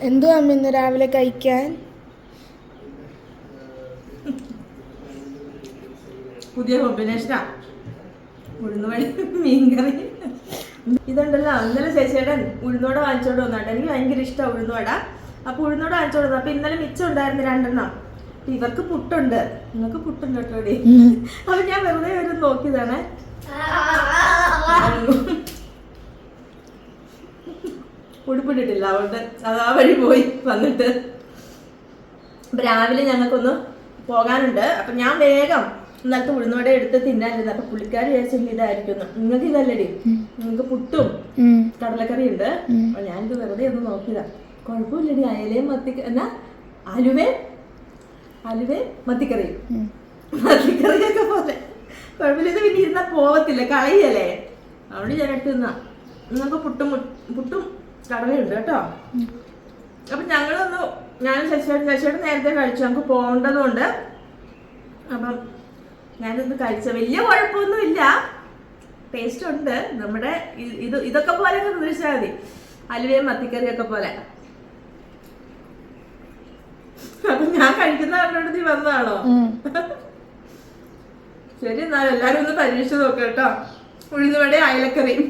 എന്തോ അമ്മ ഇന്ന് രാവിലെ കഴിക്കാൻ? പുതിയ കോമ്പിനേഷനാ, ഉഴുന്നുവട മീൻകറി. ഇതുണ്ടല്ലോ, ഇന്നലെ ചേച്ചിയേട്ടൻ ഉഴുന്നോടെ വാങ്ങിച്ചോണ്ട് വന്നാട്ടെ. എനിക്ക് ഭയങ്കര ഇഷ്ടമാണ് ഉഴുന്നുവട. അപ്പൊ ഉഴുന്നോടെ വാങ്ങിച്ചോണ്ട് വന്നു. അപ്പൊ ഇന്നലെ മിച്ചം ഉണ്ടായിരുന്നു 2 ഇവർക്ക് പുട്ടുണ്ട്, നിങ്ങൾക്ക് പുട്ടുണ്ട് കേട്ടോടി. അപ്പൊ ഞാൻ വെറുതെ ഒരു നോക്കിയതാണ്. ഉടുപ്പിട്ടിട്ടില്ല, അതുകൊണ്ട് അത് ആ വഴി പോയി വന്നിട്ട്. അപ്പൊ രാവിലെ ഞങ്ങൾക്കൊന്ന് പോകാനുണ്ട്. അപ്പൊ ഞാൻ വേഗം ഇന്നലത്തെ ഉഴുന്നുവട എടുത്ത് തിന്നാനിരുന്നു. അപ്പൊ പുള്ളിക്കാരി വിചാരിച്ചെങ്കിൽ ഇതായിരിക്കുന്നു. നിങ്ങൾക്ക് ഇതല്ലടി, നിങ്ങൾക്ക് പുട്ടും കടലക്കറി ഉണ്ട്. അപ്പൊ ഞാനിത് വെറുതെ ഒന്ന് നോക്കിയതാ. കുഴപ്പമില്ലടി, അയലയും എന്നാ അലുവയും മത്തിക്കറിയൊക്കെ പോലെ കുഴപ്പമില്ല. ഇത് പിന്നെ ഇരുന്നാ പോവത്തില്ല, കളയല്ലേ. അവിടെ ഞാൻ എടുത്ത് തിന്നാ. നിങ്ങൾക്ക് പുട്ടും കടലയുണ്ട് കേട്ടോ. അപ്പൊ ഞാൻ ശശിയോട് നേരത്തെ കഴിച്ചു, നമുക്ക് പോകേണ്ടതുകൊണ്ട്. അപ്പം ഞാനിത് കഴിച്ച വലിയ കുഴപ്പമൊന്നുമില്ല, ടേസ്റ്റ് ഉണ്ട്. നമ്മുടെ ഇതൊക്കെ പോലെ പ്രതീക്ഷിച്ചാൽ മതി, അലുവയും മത്തിക്കറിയൊക്കെ പോലെ. അപ്പൊ ഞാൻ കഴിക്കുന്ന കണ്ടോണ്ട് നീ വന്നതാണോ? ശരി, എന്നാലും എല്ലാരും ഒന്ന് പരീക്ഷിച്ച് നോക്കാം കേട്ടോ. ഉഴുന്നുവടയും അയലക്കറിയും.